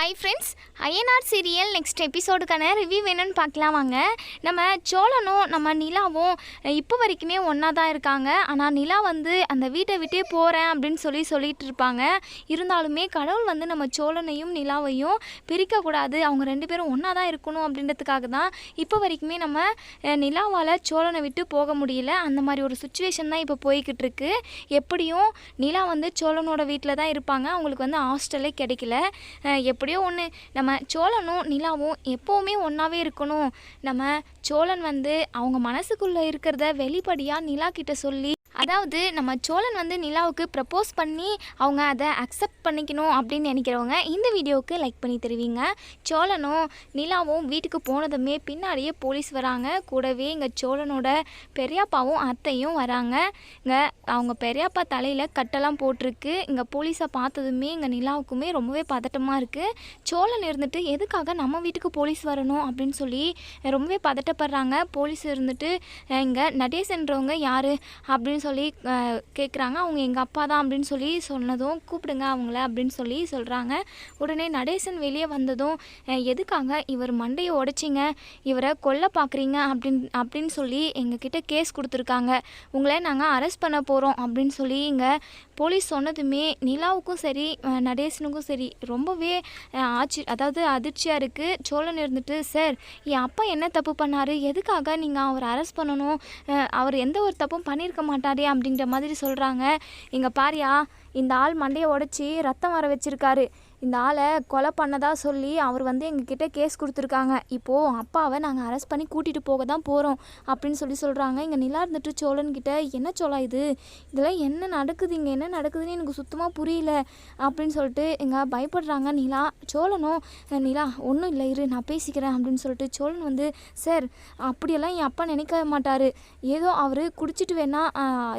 Hi friends, INR serial next எபிசோடுக்கான review வேணும்னு பார்க்கலாம் வாங்க. நம்ம சோழனும் நம்ம நிலாவும் இப்போ வரைக்குமே ஒன்றா தான் இருக்காங்க. ஆனால் நிலா வந்து அந்த வீட்டை விட்டே போகிறேன் அப்படின்னு சொல்லிட்டு இருப்பாங்க. இருந்தாலுமே கடவுள் வந்து நம்ம சோழனையும் நிலாவையும் பிரிக்கக்கூடாது, அவங்க ரெண்டு பேரும் ஒன்றா தான் இருக்கணும் அப்படின்றதுக்காக தான் இப்போ வரைக்குமே நம்ம நிலாவால் சோழனை விட்டு போக முடியல. அந்த மாதிரி ஒரு சுச்சுவேஷன் தான் இப்போ போய்கிட்டு இருக்கு. எப்படியும் நிலா வந்து சோழனோட வீட்டில் தான் இருப்பாங்க, அவங்களுக்கு வந்து ஹாஸ்டலே கிடைக்கல. எப்படியோ ஒன்று நம்ம சோழனும் நிலாவும் எப்போவுமே ஒன்றாவே இருக்கணும். நம்ம சோழன் வந்து அவங்க மனசுக்குள்ளே இருக்கிறத வெளிப்படையாக நிலா கிட்ட சொல்லி, அதாவது நம்ம சோழன் வந்து நிலாவுக்கு ப்ரப்போஸ் பண்ணி அவங்க அதை அக்செப்ட் பண்ணிக்கணும் அப்படின்னு நினைக்கிறவங்க இந்த வீடியோவுக்கு லைக் பண்ணி தருவீங்க. சோழனும் நிலாவும் வீட்டுக்கு போனதுமே பின்னாடியே போலீஸ் வராங்க. கூடவே இங்கே சோழனோட பெரியப்பாவும் அத்தையும் வராங்க. இங்கே அவங்க பெரியப்பா தலையில் கட்டெல்லாம் போட்டிருக்கு. இங்கே போலீஸை பார்த்ததுமே இங்கே நிலாவுக்குமே ரொம்பவே பதட்டமாக இருக்குது. சோழன் இருந்துட்டு எதுக்காக நம்ம வீட்டுக்கு போலீஸ் வரணும் அப்படின்னு சொல்லி ரொம்பவே பதட்டப்படுறாங்க. போலீஸ் இருந்துட்டு இங்கே நடேசன்றவங்க யார் அப்படின்னு சொல்லி கேட்குறாங்க. அவங்க எங்கள் அப்பா தான் அப்படின்னு சொல்லி சொன்னதும் கூப்பிடுங்க அவங்கள அப்படின்னு சொல்லி சொல்கிறாங்க. உடனே நடேசன் வெளியே வந்ததும் எதுக்காக இவர் மண்டையை உடைச்சிங்க, இவரை கொல்ல பார்க்குறீங்க அப்படின்னு சொல்லி எங்ககிட்ட கேஸ் கொடுத்துருக்காங்க, உங்களை நாங்கள் அரெஸ்ட் பண்ண போகிறோம் அப்படின்னு சொல்லி இங்கே போலீஸ் சொன்னதுமே நிலாவுக்கும் சரி நடேசனுக்கும் சரி ரொம்பவே அதிர்ச்சியாக இருக்குது. சோழன் இருந்துட்டு, சார் என் அப்பா என்ன தப்பு பண்ணார், எதுக்காக நீங்கள் அவரை அரெஸ்ட் பண்ணணும், அவர் எந்த ஒரு தப்பும் பண்ணியிருக்க மாட்டாரே அப்படின்ற மாதிரி சொல்கிறாங்க. இங்கே பாரியா, இந்த ஆள் மண்டையை உடைச்சி ரத்தம் வர வச்சுருக்காரு, இந்த ஆளை கொலை பண்ணதாக சொல்லி அவர் வந்து எங்ககிட்ட கேஸ் கொடுத்துருக்காங்க. இப்போது அப்பாவை நாங்கள் அரெஸ்ட் பண்ணி கூட்டிகிட்டு போக தான் போகிறோம் அப்படின்னு சொல்லி சொல்கிறாங்க. இங்கே நிலா இருந்துட்டு சோழன்கிட்ட, என்ன சோழா இதெல்லாம் என்ன நடக்குது, இங்கே என்ன நடக்குதுன்னு எனக்கு சுத்தமாக புரியல அப்படின்னு சொல்லிட்டு இங்கே பயப்படுறாங்க நிலா. சோழனும், நிலா ஒன்றும் இல்லை இரு நான் பேசிக்கிறேன் அப்படின்னு சொல்லிட்டு சோழன் வந்து, சார் அப்படியெல்லாம் என் அப்பா நினைக்க மாட்டார், ஏதோ அவர் குடிச்சிட்டு வேணா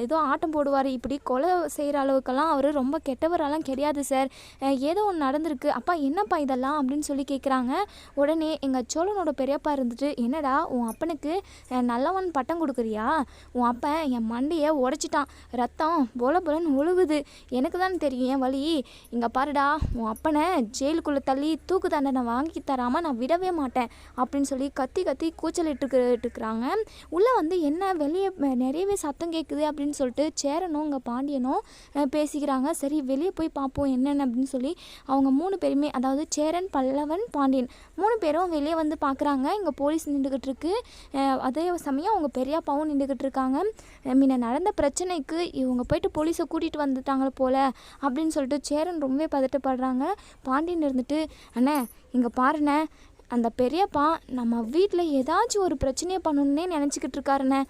ஏதோ ஆட்டம் போடுவார், இப்படி கொலை செய்கிற அளவுக்கெல்லாம் அவர் ரொம்ப கெட்டவரெல்லாம் கிடையாது சார், ஏதோ ஒன்று நடந்திருக்கு, அப்பா என்னப்பா இதெல்லாம் அப்படின்னு சொல்லி கேட்குறாங்க. உடனே எங்கள் சோழனோட பெரியப்பா இருந்துட்டு, என்னடா உன் அப்பனுக்கு நல்லவன் பட்டம் கொடுக்குறியா, உன் அப்பன் என் மண்டையை உடைச்சிட்டான், ரத்தம் போல போலன்னு ஒழுகுது, எனக்கு தான் தெரியும் என் வழி, இங்கே பாருடா உன் அப்பனை ஜெயிலுக்குள்ளே தள்ளி தூக்கு தண்டனை வாங்கி தராமல் நான் விடவே மாட்டேன் அப்படின்னு சொல்லி கத்தி கத்தி கூச்சலிட்டுருக்குறாங்க. உள்ளே வந்து என்ன வெளியே நிறையவே சத்தம் கேட்குது அப்படின்னு சொல்லிட்டு சேரனும் இங்கே பாண்டியனும் பேசிக்கிறாங்க. சரி வெளியே போய் பார்ப்போம் என்னென்னு அப்படின்னு சொல்லி அவங்க 3 பேருமே, அதாவது சேரன், பல்லவன், பாண்டியன் 3 பேரும் வெளியே வந்து பார்க்குறாங்க. இங்கே போலீஸ் நின்றுக்கிட்டு இருக்கு. அதே சமயம் அவங்க பெரியப்பாவும் நின்றுக்கிட்டு இருக்காங்க. முன்ன நடந்த பிரச்சனைக்கு இவங்க போயிட்டு போலீஸை கூட்டிகிட்டு வந்துட்டாங்க போல் அப்படின்னு சொல்லிட்டு சேரன் ரொம்பவே பதட்டப்படுறாங்க. பாண்டியன் இருந்துட்டு, அண்ணே இங்கே பாருண்ணே, அந்த பெரியப்பா நம்ம வீட்டில் ஏதாச்சும் ஒரு பிரச்சனையை பண்ணணுன்னே நினச்சிக்கிட்டு இருக்காருண்ணே,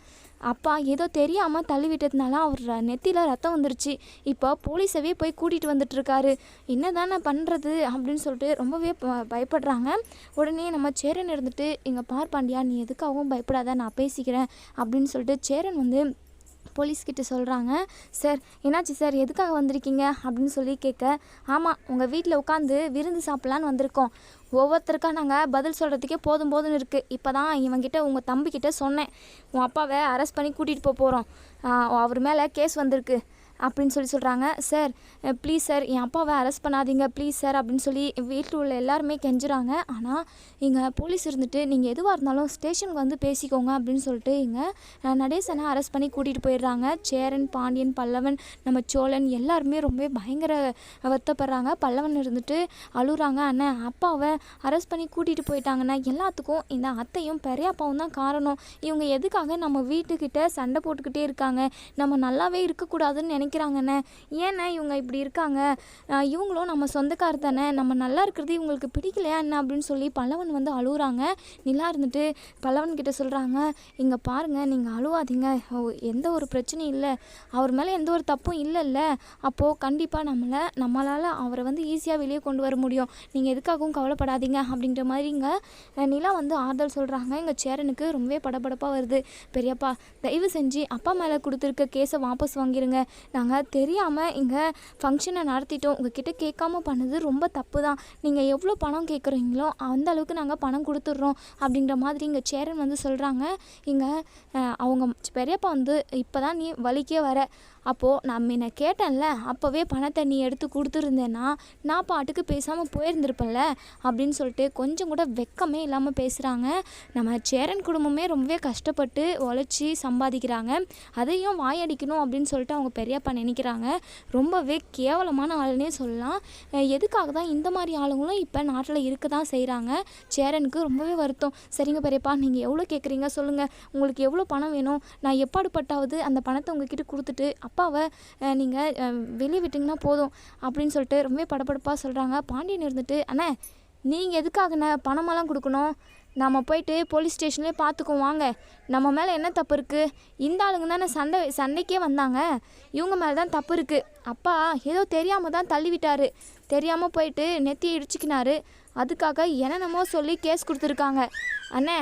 அப்பா ஏதோ தெரியாமல் தள்ளி விட்டதுனால அவர் நெத்தியில் ரத்தம் வந்துருச்சு, இப்போ போலீஸவே போய் கூட்டிகிட்டு வந்துட்டுருக்காரு, என்ன தானே பண்ணுறது அப்படின்னு சொல்லிட்டு ரொம்பவே பயப்படுறாங்க. உடனே நம்ம சேரன் இருந்துட்டு, இங்கே பார் பாண்டியா நீ எதுக்காகவும் பயப்படாத நான் பேசிக்கிறேன் அப்படின்னு சொல்லிட்டு சேரன் வந்து போலீஸ்கிட்ட சொல்கிறாங்க. சார் என்னாச்சு சார், எதுக்காக வந்திருக்கீங்க அப்படின்னு சொல்லி கேட்க, ஆமாம் உங்கள் வீட்டில் உட்காந்து விருந்து சாப்பிட்லான்னு வந்திருக்கோம், ஒவ்வொருத்தருக்கா நாங்கள் பதில் சொல்கிறதுக்கே போதும்னு இருக்குது, இப்போ தான் இவங்கிட்ட உங்கள் தம்பிக்கிட்ட சொன்னேன், உன் அப்பாவை அரெஸ்ட் பண்ணி கூட்டிகிட்டு போகிறோம், அவர் மேலே கேஸ் வந்திருக்கு அப்படின்னு சொல்கிறாங்க. சார் ப்ளீஸ் சார் என் அப்பாவை அரெஸ்ட் பண்ணாதீங்க ப்ளீஸ் சார் அப்படின்னு சொல்லி வீட்டில் உள்ள எல்லாருமே கெஞ்சுறாங்க. ஆனால் இங்கே போலீஸ் இருந்துட்டு, நீங்கள் எதுவாக இருந்தாலும் ஸ்டேஷனுக்கு வந்து பேசிக்கோங்க அப்படின்னு சொல்லிட்டு இங்கே நடேசனை அரெஸ்ட் பண்ணி கூட்டிகிட்டு போயிடுறாங்க. சேரன், பாண்டியன், பல்லவன், நம்ம சோழன் எல்லாருமே ரொம்ப பயங்கர வருத்தப்படுறாங்க. பல்லவன் இருந்துட்டு அழுறாங்க, அண்ணன் அப்பாவை அரெஸ்ட் பண்ணி கூட்டிகிட்டு போயிட்டாங்கன்னா எல்லாத்துக்கும் இந்த அத்தையும் பெரியப்பாவும் தான் காரணம், இவங்க எதுக்காக நம்ம வீட்டுக்கிட்ட சண்டை போட்டுக்கிட்டே இருக்காங்க, நம்ம நல்லாவே இருக்கக்கூடாதுன்னு நினைக்கிறாங்கண்ணே, ஏன்னா இவங்க இப்படி இருக்காங்க, இவங்களும் நம்ம சொந்தக்காரர் தானே, நம்ம நல்லா இருக்கிறது இவங்களுக்கு பிடிக்கலையா என்ன அப்படின்னு சொல்லி பல்லவன் வந்து அழுகுறாங்க. நிலா இருந்துட்டு பல்லவன்கிட்ட சொல்கிறாங்க, இங்கே பாருங்கள் நீங்கள் அழுவாதீங்க, எந்த ஒரு பிரச்சனையும் இல்லை, அவர் மேலே எந்த ஒரு தப்பும் இல்லைல்ல, அப்போது கண்டிப்பாக நம்மளால் அவரை வந்து ஈஸியாக வெளியே கொண்டு வர முடியும், நீங்கள் எதுக்காகவும் கவலைப்படாதீங்க அப்படின்ற மாதிரி இங்கே நிலா வந்து ஆறுதல் சொல்கிறாங்க. இங்கே சேரனுக்கு ரொம்பவே படபடப்பாக வருது. பெரியப்பா தயவு செஞ்சு அப்பா மேலே கொடுத்துருக்க கேஸை வாபஸ் வாங்கிடுங்க, நாங்கள் தெரியாமல் இங்கே ஃபங்க்ஷனை நடத்திட்டோம், உங்ககிட்ட கேட்காம பண்ணது ரொம்ப தப்பு தான். நீங்கள் எவ்வளோ பணம் கேட்குறீங்களோ அந்த அளவுக்கு நாங்கள் பணம் கொடுத்துட்றோம் அப்படிங்கிற மாதிரி இங்கே சேரன் வந்து சொல்கிறாங்க. இங்கே அவங்க பெரியப்பா வந்து இப்போ தான் நீ வலிக்கே வர, அப்போது நான் முன்ன கேட்டேன்ல, அப்போவே பணத்தை நீ எடுத்து கொடுத்துருந்தேன்னா நான் பாட்டுக்கு பேசாமல் போயிருந்திருப்பேன்ல அப்படின்னு சொல்லிட்டு கொஞ்சம் கூட வெக்கமே இல்லாமல் பேசுகிறாங்க. நம்ம சேரன் குடும்பமே ரொம்பவே கஷ்டப்பட்டு உழைச்சி சம்பாதிக்கிறாங்க, அதையும் வாயடிக்கணும் அப்படின்னு சொல்லிட்டு அவங்க பெரியப்பா நினைக்கிறாங்க. ரொம்பவே கேவலமான ஆளுன்னே சொல்லலாம். எதுக்காக தான் இந்த மாதிரி ஆளுங்களும் இப்போ நாட்டில் இருக்க தான் செய்கிறாங்க. சேரனுக்கு ரொம்பவே வருத்தம். சரிங்க பெரியப்பா, நீங்கள் எவ்வளோ கேட்குறீங்க சொல்லுங்கள், உங்களுக்கு எவ்வளோ பணம் வேணும், நான் எப்பாடுபட்டாவது அந்த பணத்தை உங்ககிட்ட கொடுத்துட்டு அப்பாவை நீங்கள் வெளியே விட்டிங்கன்னா போதும் அப்படின்னு சொல்லிட்டு ரொம்ப படபடப்பாக சொல்கிறாங்க. பாண்டியன் இருந்துட்டு, அண்ணே நீங்கள் எதுக்காகண்ணே பணமெல்லாம் கொடுக்கணும், நம்ம போயிட்டு போலீஸ் ஸ்டேஷன்லேயே பார்த்துக்குவோம் வாங்க, நம்ம மேலே என்ன தப்பு இருக்குது, இந்த ஆளுங்க தானே சண்டைக்கே வந்தாங்க, இவங்க மேலே தான் தப்பு இருக்குது, அப்பா ஏதோ தெரியாமல் தான் தள்ளிவிட்டார், தெரியாமல் போயிட்டு நெத்தியை இடிச்சிக்கினாரு, அதுக்காக என்னென்னமோ சொல்லி கேஸ் கொடுத்துருக்காங்க, அண்ணே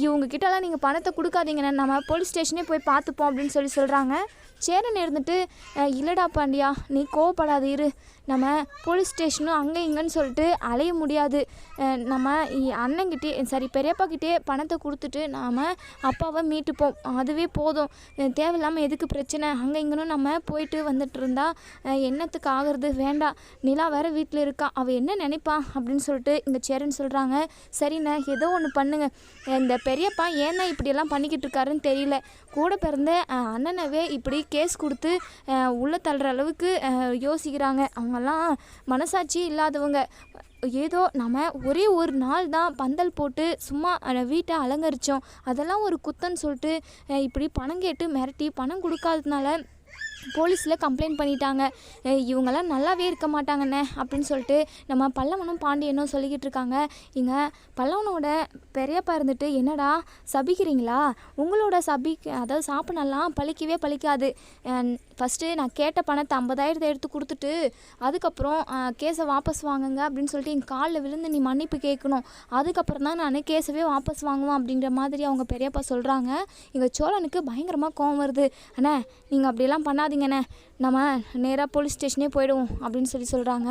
இவங்ககிட்டலாம் நீங்கள் பணத்தை கொடுக்காதீங்கண்ணே, நம்ம போலீஸ் ஸ்டேஷனே போய் பார்த்துப்போம் அப்படின்னு சொல்கிறாங்க. சேரன் இருந்துட்டு, இல்லைடா பாண்டியா நீ கோவப்படாது இரு, நம்ம போலீஸ் ஸ்டேஷனும் அங்கே இங்கேன்னு சொல்லிட்டு அலைய முடியாது, நம்ம அண்ணங்கிட்டே சரி பெரியப்பாக்கிட்டே பணத்தை கொடுத்துட்டு நாம் அப்பாவை மீட்டுப்போம், அதுவே போதும், தேவையில்லாமல் எதுக்கு பிரச்சனை, அங்கே இங்கேன்னு நம்ம போயிட்டு வந்துட்டு இருந்தா என்னத்துக்கு ஆகிறது, வேண்டாம், நிலா வேறு வீட்டில் இருக்கா, அவள் என்ன நினைப்பா அப்படின்னு சொல்லிட்டு இங்கே சேரன் சொல்கிறாங்க. சரிண்ணே ஏதோ ஒன்று பண்ணுங்க, இந்த பெரியப்பா ஏன்னா இப்படியெல்லாம் பண்ணிக்கிட்டு இருக்காருன்னு தெரியல, கூட பிறந்த அண்ணனவே இப்படி கேஸ் கொடுத்து உள்ளே தள்ளுற அளவுக்கு யோசிக்கிறாங்க, அவங்கெல்லாம் மனசாட்சி இல்லாதவங்க, ஏதோ நம்ம ஒரே ஒரு நாள் தான் பந்தல் போட்டு சும்மா வீட்டை அலங்கரித்தோம், அதெல்லாம் ஒரு குத்தன்னு சொல்லிட்டு இப்படி பணம் கேட்டு மிரட்டி பணம் கொடுக்காததுனால போலீஸில் கம்ப்ளைண்ட் பண்ணிட்டாங்க, இவங்கெல்லாம் நல்லாவே இருக்க மாட்டாங்கண்ணே அப்படின்னு சொல்லிட்டு நம்ம பல்லவனும் பாண்டியனும் சொல்லிக்கிட்டு இருக்காங்க. இங்கே பல்லவனோட பெரியப்பா இருந்துட்டு, என்னடா சபிக்கிறீங்களா, உங்களோட அதாவது சாப்பிடலாம் பழிக்கவே பழிக்காது, ஃபஸ்ட்டு நான் கேட்ட பணத்தை 50,000 எடுத்து கொடுத்துட்டு அதுக்கப்புறம் கேஸை வாபஸ் வாங்குங்க அப்படின்னு சொல்லிட்டு என் காலில் விழுந்து நீ மன்னிப்பு கேட்கணும், அதுக்கப்புறம் தான் நான் கேஸவே வாபஸ் வாங்குவேன் அப்படின்ற மாதிரி அவங்க பெரியப்பா சொல்கிறாங்க. இங்கே சோழனுக்கு பயங்கரமாக கோவம் வருது. அண்ணே நீங்கள் அப்படியெல்லாம் பண்ணாதீங்கண்ணே, நம்ம நேராக போலீஸ் ஸ்டேஷனே போயிடுவோம் அப்படின்னு சொல்கிறாங்க.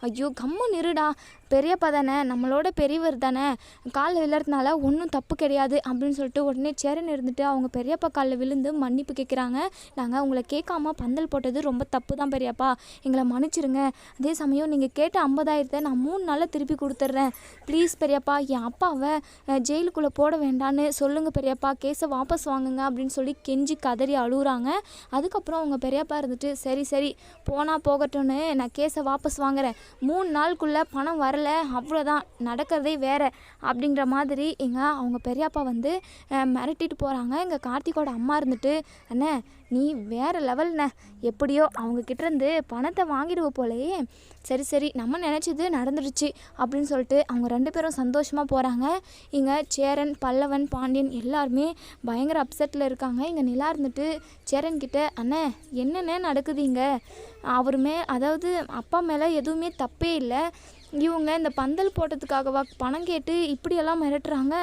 ஐயோ கம்முன்னு இருடா, பெரியப்பா தானே, நம்மளோட பெரியவர் தானே, காலில் விழுறதுனால ஒன்றும் தப்பு கிடையாது அப்படின்னு சொல்லிட்டு உடனே சேரன் இருந்துட்டு அவங்க பெரியப்பா காலில் விழுந்து மன்னிப்பு கேட்குறாங்க. நாங்கள் உங்களை கேட்காம பந்தல் போட்டது ரொம்ப தப்பு தான் பெரியப்பா, எங்களை மன்னிச்சிருங்க, அதே சமயம் நீங்கள் கேட்ட 50,000 நான் 3 நாளில் திருப்பி கொடுத்துட்றேன், ப்ளீஸ் பெரியப்பா என் அப்பாவை ஜெயிலுக்குள்ளே போட வேண்டான்னு சொல்லுங்கள் பெரியப்பா, கேஸை வாபஸ் வாங்குங்க அப்படின்னு சொல்லி கெஞ்சி கதறி அழுகுறாங்க. அதுக்கப்புறம் அவங்க பெரியப்பா இருந்துட்டு, சரி சரி போனால் போகட்டும்னு நான் கேஸை வாபஸ் வாங்குறேன், 3 நாளுக்குள்ளே பணம் வரல அவ்வளோதான், நடக்கிறதே வேறு அப்படிங்கிற மாதிரி அவங்க பெரியப்பா வந்து மிரட்டிட்டு போகிறாங்க. இங்கே கார்த்திகோட அம்மா இருந்துட்டு, அண்ணே நீ வேறு லெவல்ண்ணே, எப்படியோ அவங்கக்கிட்டேருந்து பணத்தை வாங்கிடுவ போலையே, சரி சரி நம்ம நினச்சது நடந்துடுச்சு அப்படின்னு சொல்லிட்டு அவங்க 2 பேரும் சந்தோஷமாக போகிறாங்க. இங்கே சேரன் பல்லவன் பாண்டியன் எல்லாருமே பயங்கர அப்செட்டில் இருக்காங்க. இங்கே நிலா இருந்துட்டு சேரன்கிட்ட, அண்ணே என்னென்ன நடக்குது இங்கே, அவருமே அதாவது அப்பா மேலே எதுவுமே தப்பே இல்லை, இவங்க இந்த பந்தல் போட்டதுக்காகவா பணம் கேட்டு இப்படியெல்லாம் மிரட்டுறாங்க,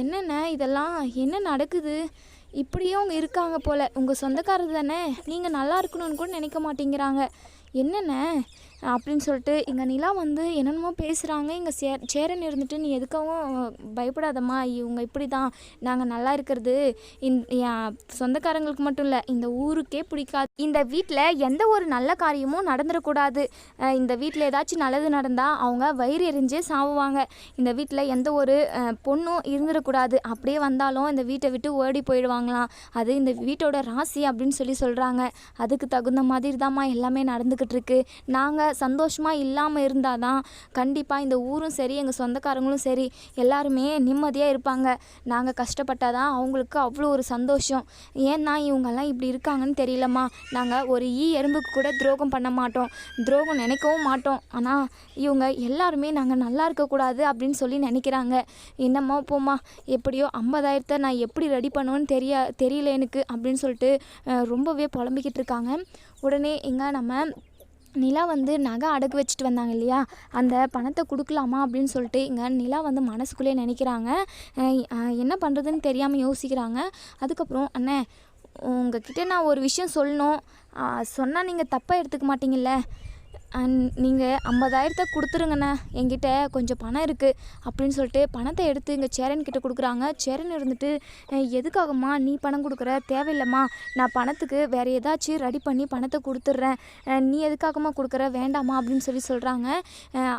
என்னென்ன இதெல்லாம் என்ன நடக்குது, இப்படியும் அவங்க இருக்காங்க போல், உங்கள் சொந்தக்காரர் தானே, நீங்கள் நல்லா இருக்கணும்னு கூட நினைக்க மாட்டேங்கிறாங்க, என்னென்ன அப்படின்னு சொல்லிட்டு இங்கே நிலா வந்து என்னென்னமோ பேசுகிறாங்க. இங்கே சேரன் இருந்துட்டு, நீ எதுக்காகவும் பயப்படாதம்மா, இவங்க இப்படி தான், நாங்கள் நல்லா இருக்கிறது என் சொந்தக்காரங்களுக்கு மட்டும் இல்லை இந்த ஊருக்கே பிடிக்காது, இந்த வீட்டில் எந்த ஒரு நல்ல காரியமும் நடந்துடக்கூடாது, இந்த வீட்டில் ஏதாச்சும் நல்லது நடந்தால் அவங்க வயிறு எரிஞ்சே சாவுவாங்க, இந்த வீட்டில் எந்த ஒரு பொண்ணும் இருந்துடக்கூடாது, அப்படியே வந்தாலும் இந்த வீட்டை விட்டு ஓடி போயிடுவாங்களாம், அது இந்த வீட்டோட ராசி அப்படின்னு சொல்கிறாங்க. அதுக்கு தகுந்த மாதிரி தான்மா எல்லாமே நடந்துக்கிட்டு இருக்கு, நாங்கள் சந்தோஷமாக இல்லாமல் இருந்தால் தான் கண்டிப்பாக இந்த ஊரும் சரி எங்கள் சொந்தக்காரங்களும் சரி எல்லாருமே நிம்மதியாக இருப்பாங்க, நாங்கள் கஷ்டப்பட்டால் தான் அவங்களுக்கு அவ்வளோ ஒரு சந்தோஷம், ஏன்னா இவங்கெல்லாம் இப்படி இருக்காங்கன்னு தெரியலம்மா, நாங்கள் ஒரு எறும்புக்கு கூட துரோகம் பண்ண மாட்டோம், துரோகம் நினைக்கவும் மாட்டோம், ஆனால் இவங்க எல்லாருமே நாங்கள் நல்லா இருக்கக்கூடாது அப்படின்னு சொல்லி நினைக்கிறாங்க, என்னம்மா போம்மா, எப்படியோ 50,000 நான் எப்படி ரெடி பண்ணுவேன்னு தெரியல எனக்கு அப்படின்னு சொல்லிட்டு ரொம்பவே புலம்பிக்கிட்டு இருக்காங்க. உடனே நம்ம நிலா வந்து நகை அடகு வச்சுட்டு வந்தாங்க இல்லையா, அந்த பணத்தை கொடுக்கலாமா அப்படின்னு சொல்லிட்டு நிலா வந்து மனசுக்குள்ளே நினைக்கிறாங்க, என்ன பண்ணுறதுன்னு தெரியாமல் யோசிக்கிறாங்க. அதுக்கப்புறம், அண்ணே உங்ககிட்ட நான் ஒரு விஷயம் சொல்லணும். சொன்னால் நீங்கள் தப்பாக எடுத்துக்க மாட்டீங்கல்ல? நீங்கள் 50,000 கொடுத்துருங்கண்ணே, என்கிட்ட கொஞ்சம் பணம் இருக்குது அப்படின்னு சொல்லிட்டு பணத்தை எடுத்து இங்கே சேரன் கிட்ட கொடுக்குறாங்க. சேரன் இருந்துட்டு, எதுக்காகம்மா நீ பணம் கொடுக்குற? தேவையில்லைம்மா, நான் பணத்துக்கு வேறு ஏதாச்சும் ரெடி பண்ணி பணத்தை கொடுத்துட்றேன், நீ எதுக்காகம்மா கொடுக்குற? வேண்டாமா அப்படின்னு சொல்கிறாங்க.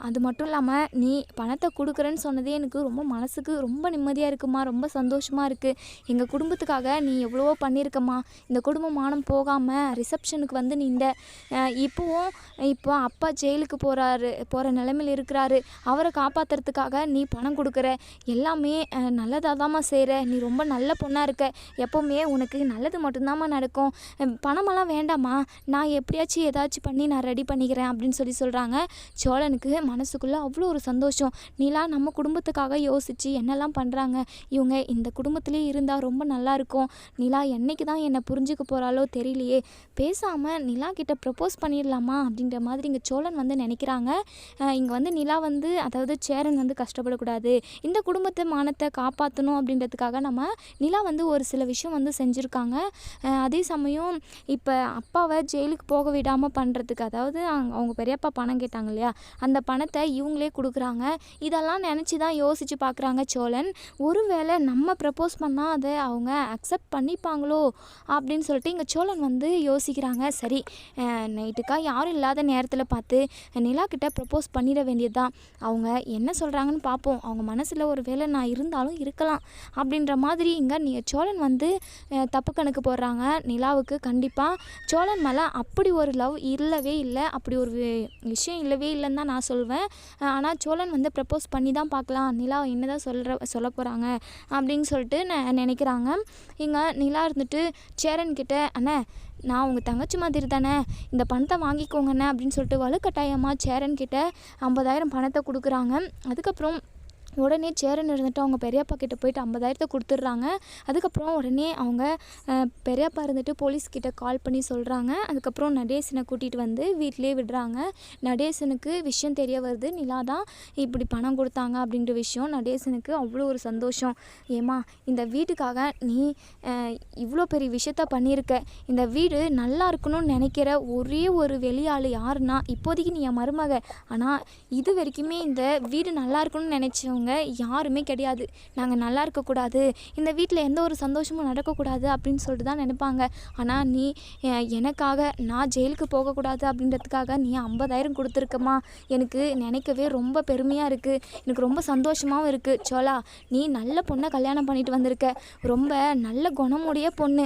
அது மட்டும் இல்லாமல் நீ பணத்தை கொடுக்குறேன்னு சொன்னதே எனக்கு ரொம்ப மனசுக்கு ரொம்ப நிம்மதியாக இருக்குமா, ரொம்ப சந்தோஷமாக இருக்குது. எங்கள் குடும்பத்துக்காக நீ எவ்வளவோ பண்ணியிருக்கம்மா. இந்த குடும்ப மானம் போகாமல் ரிசப்ஷனுக்கு வந்து நின்ற. இப்போ அப்பா ஜெயிலுக்கு போகிற நிலைமையில் இருக்கிறாரு. அவரை காப்பாற்றுறதுக்காக நீ பணம் கொடுக்குற. எல்லாமே நல்லதாக தாம்மா செய்கிற. நீ ரொம்ப நல்ல பொண்ணாக இருக்க. எப்போவுமே உனக்கு நல்லது மட்டும்தாம்மா நடக்கும். பணமெல்லாம் வேண்டாம்மா, நான் எப்படியாச்சும் ஏதாச்சும் பண்ணி நான் ரெடி பண்ணிக்கிறேன் அப்படின்னு சொல்கிறாங்க. சோழனுக்கு மனசுக்குள்ளே அவ்வளோ ஒரு சந்தோஷம். நிலா நம்ம குடும்பத்துக்காக யோசித்து என்னெல்லாம் பண்ணுறாங்க. இவங்க இந்த குடும்பத்திலே இருந்தால் ரொம்ப நல்லாயிருக்கும். நிலா என்னைக்கு தான் என்னை புரிஞ்சுக்க போகிறாளோ தெரியலையே. பேசாமல் நிலா கிட்ட ப்ரப்போஸ் பண்ணிடலாமா அப்படின்ற மாதிரி இங்கே சோழன் வந்து நினைக்கிறாங்க. இங்கே வந்து நிலா வந்து, அதாவது சேரன் வந்து கஷ்டப்படக்கூடாது, இந்த குடும்பத்தை மானத்தை காப்பாற்றணும் அப்படின்றதுக்காக நம்ம நிலா வந்து ஒரு சில விஷயம் வந்து செஞ்சுருக்காங்க. அதே சமயம் இப்போ அப்பாவை ஜெயிலுக்கு போக விடாமல் பண்ணுறதுக்கு, அதாவது அவங்க பெரியப்பா பணம் கேட்டாங்க இல்லையா, அந்த பணத்தை இவங்களே கொடுக்குறாங்க. இதெல்லாம் நினச்சி தான் யோசித்து பார்க்குறாங்க சோழன். ஒருவேளை நம்ம ப்ரப்போஸ் பண்ணால் அதை அவங்க அக்செப்ட் பண்ணிப்பாங்களோ அப்படின்னு சொல்லிட்டு இங்கே சோழன் வந்து யோசிக்கிறாங்க. சரி, நைட்டுக்காக யாரும் இல்லாத நேரத்தில் பார்த்து நிலா கிட்ட ப்ரப்போஸ் பண்ணிட வேண்டியது தான். அவங்க என்ன சொல்கிறாங்கன்னு பார்ப்போம். அவங்க மனசில் ஒரு வேளை நான் இருந்தாலும் இருக்கலாம் அப்படின்ற மாதிரி இங்கே சோழன் வந்து தப்பு கணக்கு போடுறாங்க. நிலாவுக்கு கண்டிப்பாக சோழன் மேலே அப்படி ஒரு லவ் இல்லவே இல்லை, அப்படி ஒரு விஷயம் இல்லவே இல்லைன்னு தான் நான் சொல்வேன். ஆனால் சோழன் வந்து ப்ரப்போஸ் பண்ணி தான் பார்க்கலாம், நிலா என்ன தான் சொல்ல போகிறாங்க அப்படின்னு சொல்லிட்டு நினைக்கிறாங்க. இங்கே நிலா இருந்துட்டு சேரன்கிட்ட, அண்ணே நான் உங்கள் தங்கச்சி மாதிரி தானே, இந்த பணத்தை வாங்கிக்கோங்கண்ணே அப்படின்னு சொல்லிட்டு வலுக்கட்டாயமாக சேரன் கிட்ட 50,000 பணத்தை கொடுக்குறாங்க. அதுக்கப்புறம் உடனே சேரன் இருந்துட்டு அவங்க பெரியப்பா கிட்ட போயிட்டு 50,000 கொடுத்துட்றாங்க. அதுக்கப்புறம் உடனே அவங்க பெரியப்பா இருந்துட்டு போலீஸ்கிட்ட கால் பண்ணி சொல்கிறாங்க. அதுக்கப்புறம் நடேசனை கூட்டிகிட்டு வந்து வீட்டிலே விடுறாங்க. நடேசனுக்கு விஷயம் தெரிய வருது, நிலா தான் இப்படி பணம் கொடுத்தாங்க அப்படின்ற விஷயம். நடேசனுக்கு அவ்வளோ ஒரு சந்தோஷம். ஏம்மா, இந்த வீட்டுக்காக நீ இவ்வளோ பெரிய விஷயத்த பண்ணியிருக்க. இந்த வீடு நல்லா இருக்கணும்னு நினைக்கிற ஒரே ஒரு வெளியாள் யாருன்னா இப்போதைக்கு நீ என் மருமக. ஆனால் இது வரைக்குமே இந்த வீடு நல்லா இருக்கணும்னு நினச்சவங்க யாருமே கிடையாது. நாங்கள் நல்லா இருக்கக்கூடாது, இந்த வீட்டில் எந்த ஒரு சந்தோஷமும் நடக்கக்கூடாது அப்படின்னு சொல்லிட்டு தான் நினைப்பாங்க. ஆனால் நீ எனக்காக நான் ஜெயிலுக்கு போகக்கூடாது அப்படின்றதுக்காக நீ 50,000 கொடுத்துருக்கம்மா. எனக்கு நினைக்கவே ரொம்ப பெருமையாக இருக்குது, எனக்கு ரொம்ப சந்தோஷமாகவும் இருக்குது. சோலா, நீ நல்ல பொண்ணை கல்யாணம் பண்ணிட்டு வந்திருக்க, ரொம்ப நல்ல குணமுடைய பொண்ணு,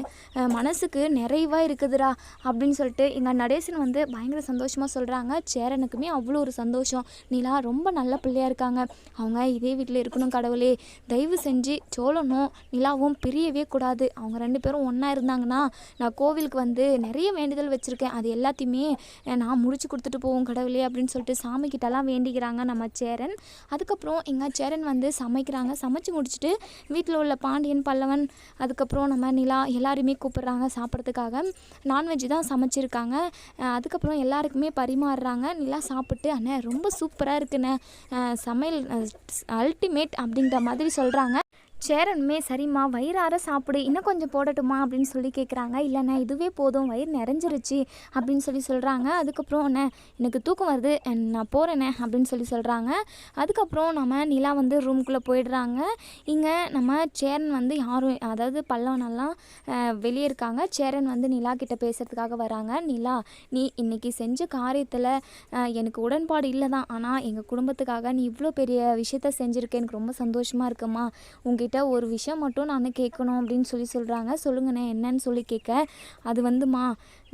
மனசுக்கு நிறைவாக இருக்குதுடா அப்படின்னு சொல்லிட்டு எங்கள் நடேசன் வந்து பயங்கர சந்தோஷமாக சொல்கிறாங்க. சேரனுக்குமே அவ்வளோ ஒரு சந்தோஷம். நிலா ரொம்ப நல்ல பிள்ளையாக இருக்காங்க, அவங்க இதே வீட்டில் இருக்கணும் கடவுளே, தயவு செஞ்சு சோழனும் நிலாவும் பிரியவே கூடாது. அவங்க 2 பேரும் ஒன்றா இருந்தாங்கன்னா நான் கோவிலுக்கு வந்து நிறைய வேண்டுதல் வச்சுருக்கேன், அது எல்லாத்தையுமே நான் முடிச்சு கொடுத்துட்டு போவோம் கடவுளே அப்படின்னு சொல்லிட்டு சாமிக்கிட்டலாம் வேண்டிக்கிறாங்க நம்ம சேரன். அதுக்கப்புறம் எங்கள் சேரன் வந்து சமைக்கிறாங்க. சமைச்சு முடிச்சுட்டு வீட்டில் உள்ள பாண்டியன், பல்லவன், அதுக்கப்புறம் நம்ம நிலா எல்லாருமே கூப்பிட்றாங்க சாப்பிட்றதுக்காக. நான்வெஜ் தான் சமைச்சிருக்காங்க. அதுக்கப்புறம் எல்லாருக்குமே பரிமாறுறாங்க. நிலா சாப்பிட்டு, அண்ணே ரொம்ப சூப்பராக இருக்குண்ணே, சமையல் அல்டிமேட் அப்படின்ற மாதிரி சொல்கிறாங்க. சேரனுமே சரிம்மா வயிறார சாப்பிடு, இன்னும் கொஞ்சம் போடட்டுமா அப்படின்னு சொல்லி கேட்குறாங்க. இல்லைண்ணே இதுவே போதும், வயிறு நிறைஞ்சிருச்சு அப்படின்னு சொல்கிறாங்க. அதுக்கப்புறம் அண்ணே எனக்கு தூக்கம் வருது, நான் போகிறேண்ணே அப்படின்னு சொல்கிறாங்க. அதுக்கப்புறம் நம்ம நிலா வந்து ரூம்குள்ளே போயிடுறாங்க. இங்கே நம்ம சேரன் வந்து யாரும், அதாவது பல்லவனெல்லாம் வெளியே இருக்காங்க. சேரன் வந்து நிலா கிட்ட பேசுகிறதுக்காக வராங்க. நிலா, நீ இன்றைக்கி செஞ்ச காரியத்தில் எனக்கு உடன்பாடு இல்லை தான், ஆனால் எங்கள் குடும்பத்துக்காக நீ இவ்வளோ பெரிய விஷயத்த செஞ்சுருக்க, எனக்கு ரொம்ப சந்தோஷமாக இருக்குமா. உங்ககிட்ட ஒரு விஷயம் மட்டும் நான் கேட்கணும் அப்படின்னு சொல்கிறாங்க. சொல்லுங்கண்ணே என்னன்னு சொல்லி கேட்க, அது வந்துமா,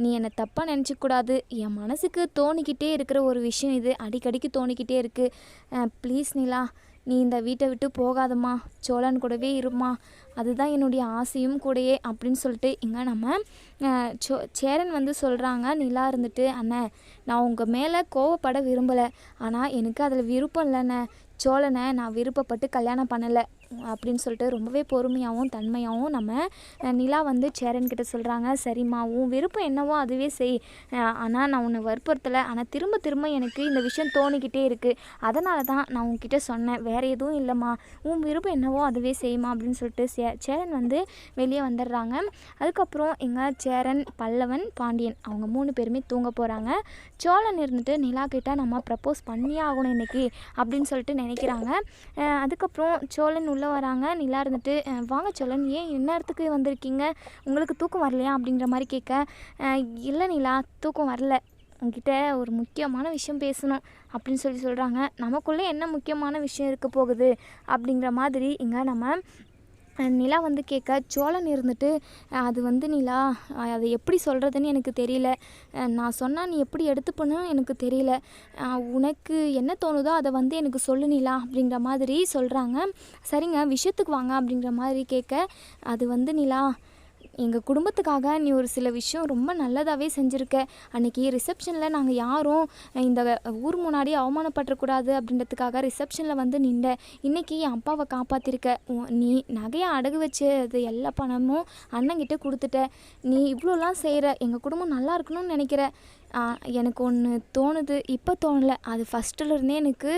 நீ என்னை தப்பாக நினச்சிக்கூடாது, என் மனசுக்கு தோணிக்கிட்டே இருக்கிற ஒரு விஷயம் இது, அடிக்கடிக்கு தோணிக்கிட்டே இருக்குது. ப்ளீஸ் நிலா, நீ இந்த வீட்டை விட்டு போகாதம்மா, சோழன் கூடவே இருமா, அதுதான் என்னுடைய ஆசையும் கூடயே அப்படின்னு சொல்லிட்டு இங்கே நம்ம சேரன் வந்து சொல்கிறாங்க. நிலா இருந்துட்டு, அண்ணே நான் உங்கள் மேலே கோவப்பட விரும்பலை, ஆனால் எனக்கு அதில் விருப்பம் இல்லைண்ணே. சோழனை நான் விருப்பப்பட்டு கல்யாணம் பண்ணலை அப்படின்னு சொல்லிட்டு ரொம்பவே பொறுமையாகவும் தன்மையாகவும் நம்ம நிலா வந்து சேரன்கிட்ட சொல்கிறாங்க. சரிம்மா, உன் விருப்பம் என்னவோ அதுவே செய், ஆனால் நான் உன்னை வற்புறுத்தலை. ஆனால் திரும்ப திரும்ப எனக்கு இந்த விஷயம் தோணிக்கிட்டே இருக்குது, அதனால தான் நான் உன்கிட்ட சொன்னேன், வேறு எதுவும் இல்லைம்மா. உன் விருப்பம் என்னவோ அதுவே செய்யுமா அப்படின்னு சொல்லிட்டு சேரன் வந்து வெளியே வந்துடுறாங்க. அதுக்கப்புறம் எங்கள் சேரன், பல்லவன், பாண்டியன் அவங்க 3 பேருமே தூங்க போகிறாங்க. சோழன் இருந்துட்டு நிலா கிட்ட நம்ம ப்ரப்போஸ் பண்ணியே ஆகணும் இன்றைக்கி அப்படின்னு சொல்லிட்டு நினைக்கிறாங்க. அதுக்கப்புறம் சோழன் உள்ளே வராங்க. நிலா இருந்துட்டு வாங்க சோழன், ஏன் இந்நேரத்துக்கு வந்திருக்கீங்க, உங்களுக்கு தூக்கம் வரலையா அப்படிங்கிற மாதிரி கேட்க, இல்லை நிலா, தூக்கம் வரல, உங்ககிட்ட ஒரு முக்கியமான விஷயம் பேசணும் அப்படின்னு சொல்கிறாங்க. நமக்குள்ளே என்ன முக்கியமான விஷயம் இருக்க போகுது அப்படிங்கிற மாதிரி இங்கே நம்ம நிலா வந்து கேட்க, சோழன் இருந்துட்டு அது வந்து நிலா, அதை எப்படி சொல்கிறதுன்னு எனக்கு தெரியல, நான் சொன்னால் நீ எப்படி எடுத்துப்பன்னு எனக்கு தெரியல, உனக்கு என்ன தோணுதோ அதை வந்து எனக்கு சொல்லு நிலா அப்படிங்கிற மாதிரி சொல்கிறாங்க. சரிங்க, விஷயத்துக்கு வாங்க அப்படிங்கிற மாதிரி கேட்க, அது வந்து நிலா, எங்கள் குடும்பத்துக்காக நீ ஒரு சில விஷயம் ரொம்ப நல்லதாகவே செஞ்சுருக்க. அன்றைக்கி ரிசப்ஷனில் நாங்கள் யாரும் இந்த ஊர் முன்னாடி அவமானப்பட்டுறக்கூடாது அப்படின்றதுக்காக ரிசப்ஷனில் வந்து நின்ற. இன்றைக்கி என் அப்பாவை காப்பாற்றிருக்க. நீ நகையை அடகு வச்சது எல்லா பணமும் அண்ணங்கிட்ட கொடுத்துட்ட. நீ இவ்வளோலாம் செய்கிற, எங்கள் குடும்பம் நல்லா இருக்கணும்னு நினைக்கிற. எனக்கு ஒன்று தோணுது, இப்போ தோணலை, அது ஃபஸ்ட்டுலேருந்தே எனக்கு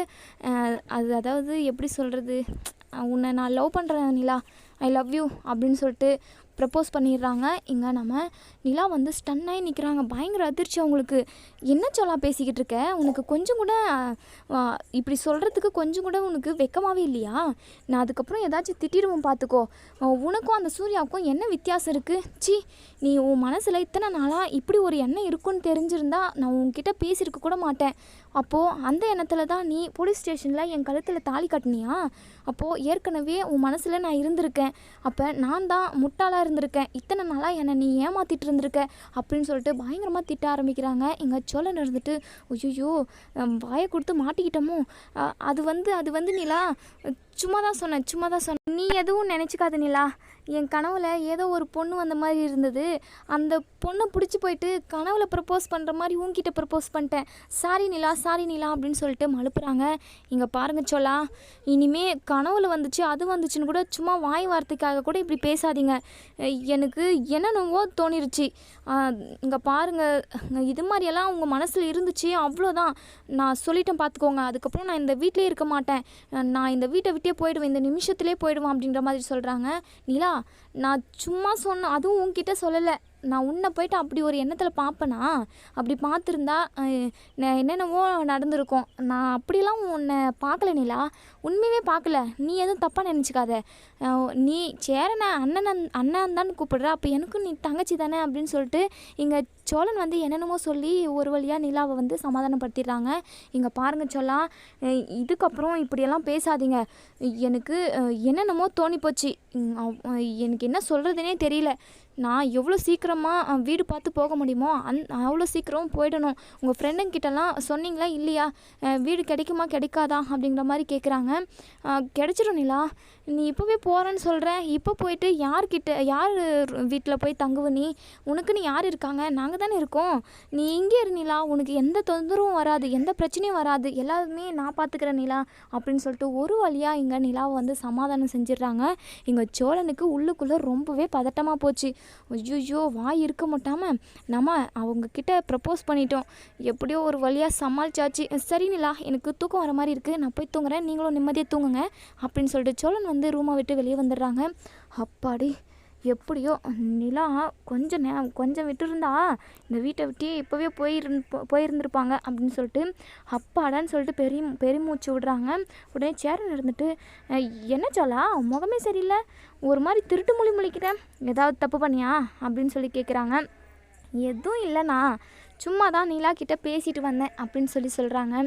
அதாவது எப்படி சொல்கிறது, உன்னை நான் லவ் பண்ணுறேன் நிலா, ஐ லவ் யூ அப்படின்னு சொல்லிட்டு ப்ரப்போஸ் பண்ணிடுறாங்க. இங்கே நம்ம நிலா வந்து ஸ்டன்னாகி நிற்கிறாங்க. பயங்கர அதிர்ச்சி அவங்களுக்கு. என்ன சொல்லா பேசிக்கிட்டு இருக்க, உனக்கு கொஞ்சம் கூட இப்படி சொல்கிறதுக்கு கொஞ்சம் கூட உனக்கு வெக்கமாகவே இல்லையா? நான் அதுக்கப்புறம் ஏதாச்சும் திட்டிடுவோம் பார்த்துக்கோ. உனக்கும் அந்த சூர்யாவுக்கும் என்ன வித்தியாசம் இருக்குது? சி, நீ உன் மனசில் இத்தனை நாளாக இப்படி ஒரு எண்ணம் இருக்குன்னு தெரிஞ்சிருந்தா நான் உன்கிட்ட பேசியிருக்க கூட மாட்டேன். அப்போது அந்த எண்ணத்தில் தான் நீ போலீஸ் ஸ்டேஷனில் என் கழுத்தில் தாலி கட்டினியா? அப்போது ஏற்கனவே உன் மனசில் நான் இருந்திருக்கேன். அப்போ நான் தான் முட்டாளாக இருந்திருக்கேன், இத்தனை நாளாக என்னை நீ ஏமாற்றிட்டு இருந்திருக்க அப்படின்னு சொல்லிட்டு பயங்கரமாக திட்ட ஆரம்பிக்கிறாங்க. எங்கள் சோழன் இருந்துட்டு, ஐயோ வாயை கொடுத்து மாட்டிக்கிட்டோமோ, அது வந்து நிலா, சும்மா தான் சொன்னேன், நீ எதுவும் நினச்சிக்காத நிலா, என் கனவுல ஏதோ ஒரு பொண்ணு வந்த மாதிரி இருந்தது, அந்த பொண்ணை பிடிச்சி போயிட்டு கனவுல ப்ரப்போஸ் பண்ணுற மாதிரி உன்கிட்ட ப்ரப்போஸ் பண்ணிட்டேன், சாரி நிலா அப்படின்னு சொல்லிட்டு மழுப்புறாங்க. இங்கே பாருங்க சோலா, இனிமே கனவுல வந்துச்சு அது வந்துச்சுன்னு கூட சும்மா வாய் வார்த்தைக்காக கூட இப்படி பேசாதீங்க. எனக்கு என்னென்னவோ தோணிருச்சு. இங்கே பாருங்கள், இது மாதிரியெல்லாம் உங்கள் மனசில் இருந்துச்சு, அவ்வளோதான், நான் சொல்லிட்டேன் பார்த்துக்கோங்க. அதுக்கப்புறம் நான் இந்த வீட்டிலே இருக்க மாட்டேன், நான் இந்த வீட்டை விட்டே போயிடுவேன், இந்த நிமிஷத்துலேயே போயிடுவேன் அப்படின்ற மாதிரி சொல்கிறாங்க. நிலா, நான் சும்மா சொன்னேன், அதுவும் உன்கிட்ட சொல்லலை, நான் உன்னை போயிட்டு அப்படி ஒரு எண்ணத்தில் பார்ப்பேனா? அப்படி பார்த்துருந்தா நான் என்னென்னவோ நடந்திருக்கும். நான் அப்படிலாம் உன்னை பார்க்கல நிலா, உண்மையே பார்க்கல, நீ எதுவும் தப்பாக நினச்சிக்காத. நீ சேரனை அண்ணன் தான் கூப்பிடுற, அப்போ எனக்கும் நீ தங்கச்சி தானே அப்படின்னு சொல்லிட்டு இங்கே சோழன் வந்து என்னென்னமோ சொல்லி ஒரு வழியாக நிலாவை வந்து சமாதானப்படுத்திடுறாங்க. இங்கே பாருங்கள் சோழா, இதுக்கப்புறம் இப்படியெல்லாம் பேசாதீங்க, எனக்கு என்னென்னமோ தோணிப்போச்சு, எனக்கு என்ன சொல்கிறதுனே தெரியல, நான் எவ்வளோ சீக்கிரமாக வீடு பார்த்து போக முடியுமோ அவ்வளோ சீக்கிரம் போயிடணும். உங்கள் ஃப்ரெண்டுங்கிட்டலாம் சொன்னீங்களா இல்லையா, வீடு கிடைக்குமா கிடைக்காதா அப்படிங்கிற மாதிரி கேட்குறாங்க. கிடைச்சிடும் நிலா, நீ இப்போவே போகிறேன்னு சொல்கிற, இப்போ போயிட்டு யார் வீட்டில் போய் தங்குவ நீ? உனக்குன்னு யார் இருக்காங்க? நாங்கள் தானே இருக்கோம், நீ இங்கே இரு நிலா, உனக்கு எந்த தொந்தரவும் வராது, எந்த பிரச்சனையும் வராது, எல்லாருமே நான் பார்த்துக்கிறேன் நிலா அப்படின்னு சொல்லிட்டு ஒரு வழியாக இங்கே நிலாவை வந்து சமாதானம் செஞ்சிடுறாங்க. இங்கே சோழனுக்கு உள்ளுக்குள்ளே ரொம்பவே பதட்டமாக போச்சு. ஐயோ, வாய் இருக்க மாட்டாமல் நம்ம அவங்கக்கிட்ட ப்ரப்போஸ் பண்ணிட்டோம், எப்படியோ ஒரு வழியாக சமாளிச்சாச்சு. சரி நிலா, எனக்கு தூக்கம் வர மாதிரி இருக்குது, நான் போய் தூங்குறேன், நீங்களும் நிம்மதியாக தூங்குங்க அப்படின்னு சொல்லிட்டு சோழன் வந்து ரூமை விட்டு வெளியே வந்துடுறாங்க. அப்பாடி, எப்படியோ நிலா கொஞ்சம் விட்டுருந்தா இந்த வீட்டை விட்டே இப்போவே போயிருந்திருப்பாங்க அப்படின்னு சொல்லிட்டு அப்பாடான்னு சொல்லிட்டு பெருமூச்சு விடுறாங்க. உடனே சேரன் இருந்துட்டு, என்ன சோலா, முகமே சரியில்லை, ஒரு மாதிரி திருட்டு மொழி முழிக்கிறேன், ஏதாவது தப்பு பண்ணியா அப்படின்னு சொல்லி கேட்குறாங்க. எதுவும் இல்லைண்ணா, சும்மா தான் நிலா கிட்டே பேசிட்டு வந்தேன் அப்படின்னு சொல்கிறாங்க.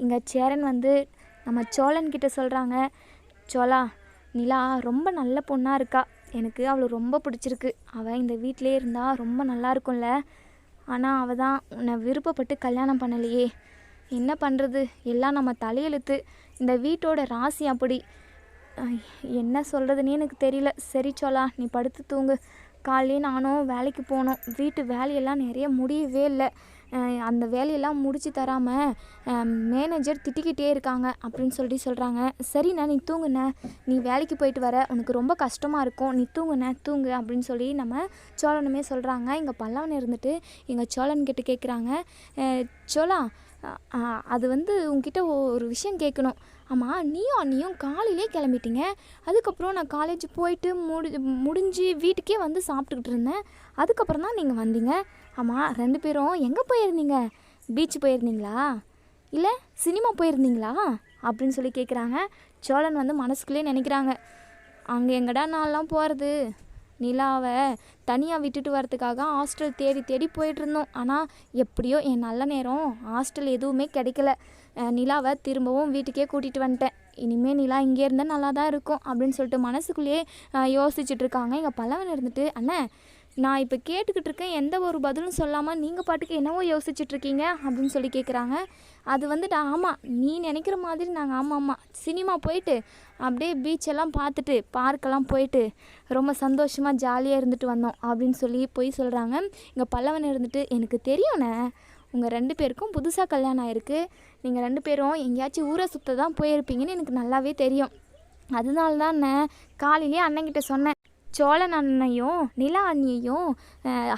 இங்கே சேரன் வந்து நம்ம சோழன்கிட்ட சொல்கிறாங்க, சோலா, நிலா ரொம்ப நல்ல பொண்ணாக இருக்கா, எனக்கு அவளை ரொம்ப பிடிச்சிருக்கு, அவள் இந்த வீட்டிலே இருந்தால் ரொம்ப நல்லா இருக்கும்ல, ஆனால் அவள் தான் உன்னை விருப்பப்பட்டு கல்யாணம் பண்ணலையே, என்ன பண்ணுறது, எல்லாம் நம்ம தலையெழுத்து, இந்த வீட்டோட ராசி அப்படி, என்ன சொல்கிறதுனே எனக்கு தெரியல. சரி சோலா, நீ படுத்து தூங்கு, காலையிலே நானும் வேலைக்கு போகணும், வீட்டு வேலையெல்லாம் நிறைய முடியவே இல்லை, அந்த வேலையெல்லாம் முடிச்சு தராமல் மேனேஜர் திட்டிக்கிட்டே இருக்காங்க அப்படின்னு சொல்கிறாங்க. சரிண்ணா நீ தூங்குண்ணே, நீ வேலைக்கு போயிட்டு வர உனக்கு ரொம்ப கஷ்டமாக இருக்கும், நீ தூங்குண்ணே தூங்கு அப்படின்னு சொல்லி நம்ம சோழனுமே சொல்கிறாங்க. இங்கே பல்லவன் இருந்துட்டு எங்கள் சோழன் கிட்ட கேட்குறாங்க, சோழா அது வந்து உங்ககிட்ட ஒரு விஷயம் கேட்கணும். ஆமாம், நீயும் அண்ணியும் காலையிலே கிளம்பிட்டீங்க, அதுக்கப்புறம் நான் காலேஜ் போயிட்டு முடிஞ்சு வீட்டுக்கே வந்து சாப்பிட்டுக்கிட்டு இருந்தேன், அதுக்கப்புறம் தான் நீங்கள் வந்தீங்க. ஆமாம், 2 பேரும் எங்கே போயிருந்தீங்க? பீச் போயிருந்தீங்களா இல்லை சினிமா போயிருந்தீங்களா அப்படின்னு சொல்லி கேட்குறாங்க. சோழன் வந்து மனசுக்குள்ளே நினைக்கிறாங்க, அங்கே எங்கடா நான்லாம் போகிறது, நிலாவை தனியாக விட்டுட்டு வரதுக்காக ஹாஸ்டல் தேடி தேடி போயிட்டுருந்தோம். ஆனால் எப்படியோ என் நல்ல நேரம் ஹாஸ்டல் எதுவுமே கிடைக்கல, நிலாவை திரும்பவும் வீட்டுக்கே கூட்டிகிட்டு வந்துட்டேன். இனிமேல் நிலா இங்கே இருந்தால் நல்லா தான் இருக்கும் அப்படின்னு சொல்லிட்டு மனசுக்குள்ளேயே யோசிச்சுட்டு இருக்காங்க. எங்கள் பல்லவன் இருந்துட்டு, அண்ணே நான் இப்போ கேட்டுக்கிட்டு இருக்கேன், எந்த ஒரு பதிலும் சொல்லாமல் நீங்கள் பாட்டுக்கு என்னவோ யோசிச்சுட்ருக்கீங்க அப்படின்னு சொல்லி கேட்குறாங்க. அது வந்துட்டு ஆமாம், நீ நினைக்கிற மாதிரி நாங்கள் ஆமாம் சினிமா போயிட்டு அப்படியே பீச்செல்லாம் பார்த்துட்டு பார்க்கெல்லாம் போயிட்டு ரொம்ப சந்தோஷமாக ஜாலியாக இருந்துட்டு வந்தோம் அப்படின்னு சொல்லி போய் சொல்கிறாங்க. இங்கே பல்லவன் இருந்துட்டு, எனக்கு தெரியும்ண்ணே உங்கள் 2 பேருக்கும் புதுசாக கல்யாணம் ஆகிருக்கு, நீங்கள் 2 பேரும் எங்கேயாச்சும் ஊரை சுற்ற தான் போயிருப்பீங்கன்னு எனக்கு நல்லாவே தெரியும், அதனால தான் காலையிலே அண்ணன்கிட்ட சொன்னேன், சோழன் அண்ணனையும் நிலா அண்ணியையும்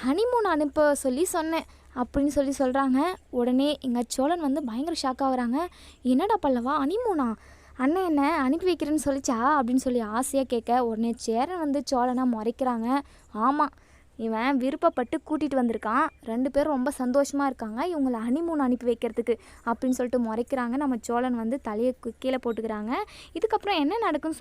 ஹனிமூன் அனுப்ப சொல்லி சொன்னேன் அப்படின்னு சொல்கிறாங்க. உடனே எங்கள் சோழன் வந்து பயங்கர ஷாக் ஆகுறாங்க. என்னடா பல்லவா, ஹனிமூனா, அண்ணன் என்ன அனுப்பி வைக்கிறேன்னு சொல்லிச்சா அப்படின்னு சொல்லி ஆசையாக கேட்க, உடனே சேரன் வந்து சோழனை முறைக்கிறாங்க. ஆமாம், இவன் விருப்பப்பட்டு கூட்டிகிட்டு வந்திருக்கான், 2 பேரும் ரொம்ப சந்தோஷமாக இருக்காங்க, இவங்களை ஹனிமூன் அனுப்பி வைக்கிறதுக்கு அப்படின்னு சொல்லிட்டு முறைக்கிறாங்க. நம்ம சோழன் வந்து தலையை கீழே போட்டுக்கிறாங்க. இதுக்கப்புறம் என்ன நடக்குன்னு